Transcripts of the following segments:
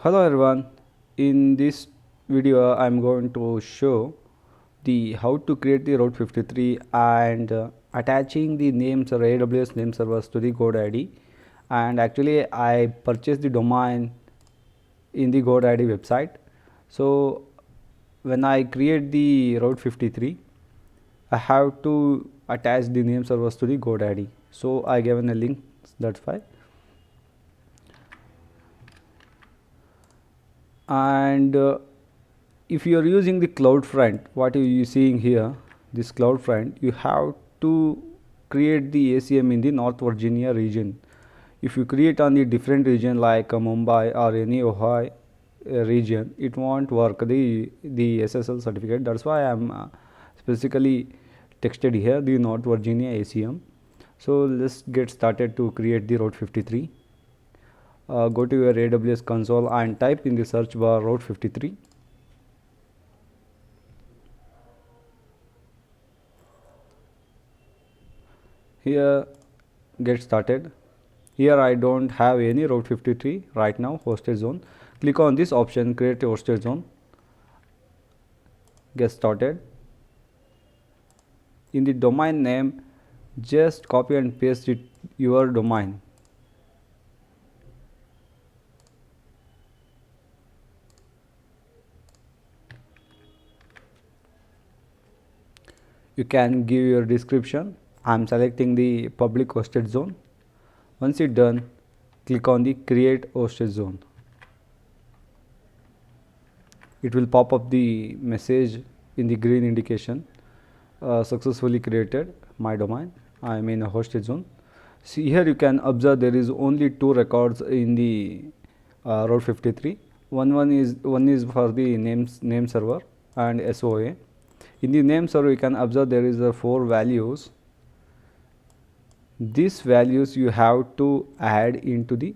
Hello everyone. In this video I'm going to show the how to create the Route 53 and attaching the names or AWS name servers to the Godaddy. And actually I purchased the domain in the Godaddy website. So when I create the Route 53, I have to attach the name servers to the Godaddy. So I given a link, that's why. And if you are using the CloudFront, what are you seeing here, this CloudFront, you have to create the ACM in the North Virginia region. If you create on the different region like Mumbai or any Ohio region, it won't work the SSL certificate. That's why I'm specifically texted here the North Virginia ACM. So let's get started to create the Route 53. Go to your AWS console and type in the search bar Route 53. Here, get started. Here I don't have any Route 53 right now, hosted zone. Click on this option, create a hosted zone. Get started. In the domain name, just copy and paste it your domain. You can give your description. I'm selecting the public hosted zone. Once it's done, click on the create hosted zone. It will pop up the message in the green indication, successfully created my domain. I am in a hosted zone. See here, you can observe there is only two records in the Route 53. One is for the name server and SOA. In the name server, you can observe there is 4 values. These values you have to add into the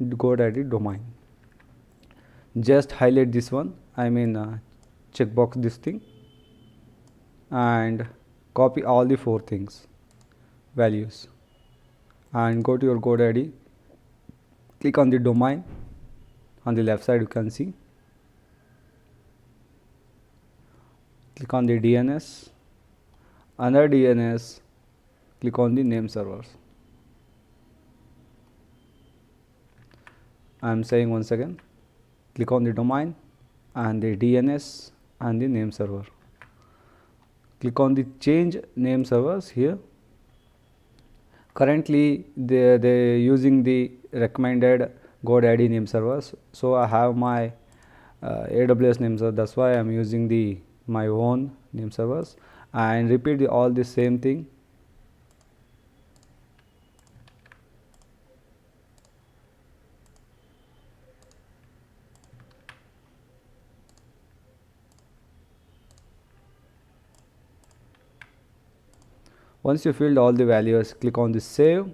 Godaddy domain. Just highlight this one, checkbox this thing, and copy all the 4 things values, and go to your Godaddy. Click on the domain. On the left side you can see, click on the DNS. Under DNS, click on the name servers. I am saying once again, click on the domain and the DNS and the name server. Click on the change name servers here. Currently they using the recommended Godaddy name servers, so I have my AWS name server, that's why I am using the my own name servers, and repeat all the same thing. Once you filled all the values, click on the save,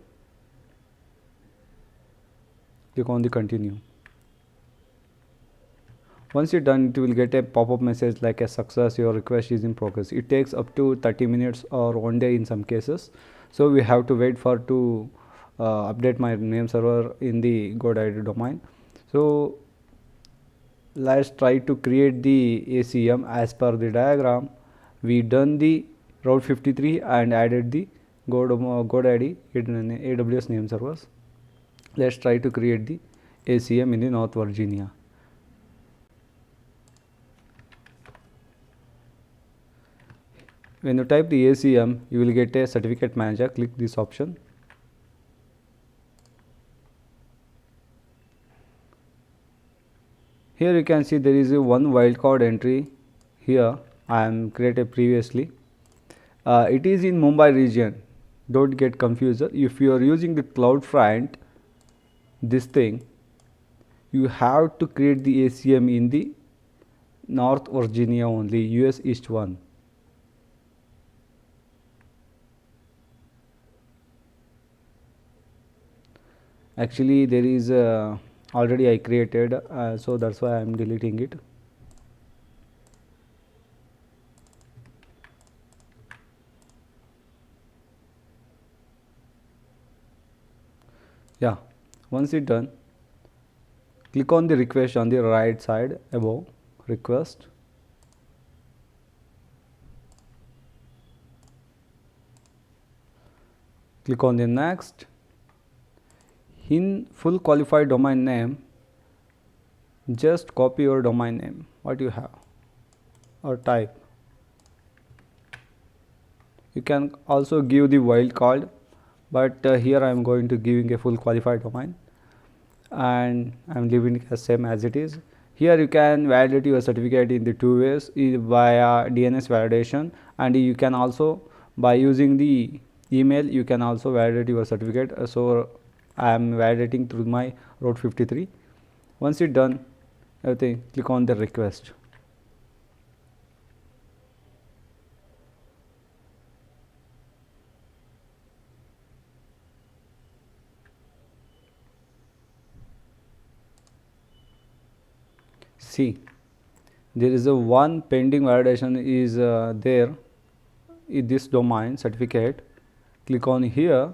click on the continue. Once you're done, it will get a pop-up message like a success, your request is in progress. It takes up to 30 minutes or 1 day in some cases, so we have to wait for to update my name server in the Godaddy domain. So let's try to create the ACM as per the diagram. We done the Route 53 and added the Godaddy in AWS name servers. Let's try to create the ACM in the North Virginia. When you type the ACM, you will get a certificate manager. Click this option. Here you can see there is a one wildcard entry. Here I am created previously. It is in Mumbai region. Don't get confused. If you are using the CloudFront, this thing, you have to create the ACM in the North Virginia only, us-east-1. Actually there is already I created, so that's why I am deleting it. Yeah, once it's done, Click on the request on the right side above request. Click on the next. In full qualified domain name, just copy your domain name what you have or type. You can also give the wildcard, but here I am going to giving a full qualified domain and I am leaving it as same as it is. Here you can validate your certificate in the two ways, via DNS validation, and you can also by using the email you can also validate your certificate. So I am validating through my Route 53. Once it's done everything, click on the request. See, there is a one pending validation is there in this domain certificate. Click on here,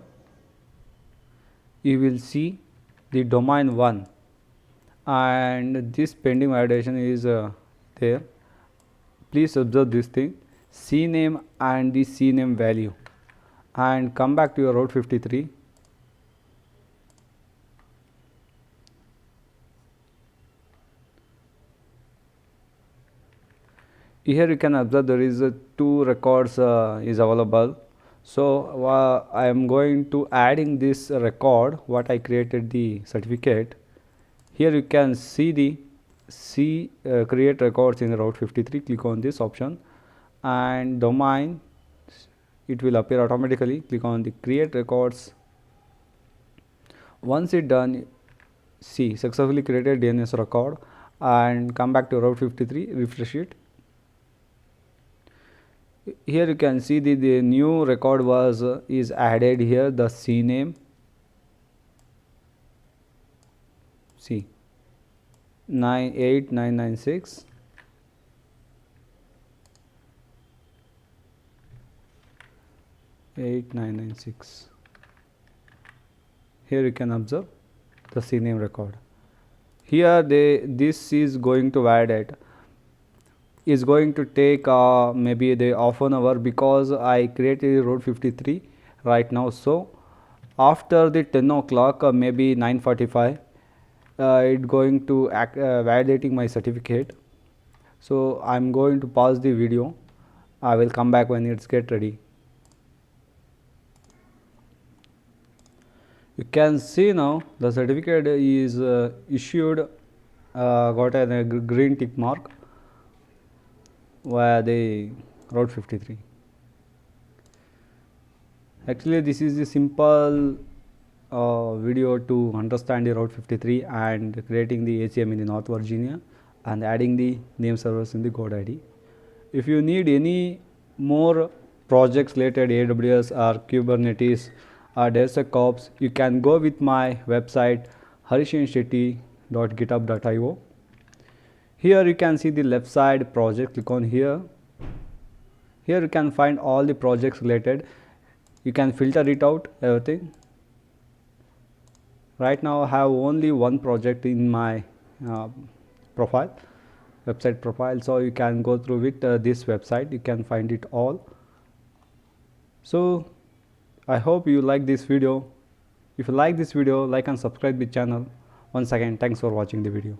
you will see the domain 1 and this pending validation is there. Please observe this thing, CNAME and the CNAME value, and come back to your Route 53. Here you can observe there is two records is available. So I am going to adding this record what I created the certificate. Here you can see the create records in Route 53. Click on this option and domain, it will appear automatically. Click on the create records. Once it done, see successfully created DNS record, and come back to Route 53, refresh it. Here you can see the new record was is added here, the CNAME. See 98996. Here you can observe the CNAME record. Here this is going to validate, is going to take maybe the half an hour because I created Route 53 right now. So after the 10 o'clock maybe 9:45 it going to validating my certificate. So I'm going to pause the video. I will come back when it's get ready. You can see now the certificate is issued, got a green tick mark via the Route 53. Actually this is a simple video to understand the Route 53 and creating the ACM in the North Virginia and adding the name servers in the Godaddy. If you need any more projects related AWS or Kubernetes or DevSecOps, you can go with my website harishanshetty.github.io. Here you can see the left side project. Click on here. Here you can find all the projects related. You can filter it out everything. Right now I have only one project in my website profile, so you can go through with this website. You can find it all. So I hope you like this video. If you like this video, like and subscribe the channel. Once again, thanks for watching the video.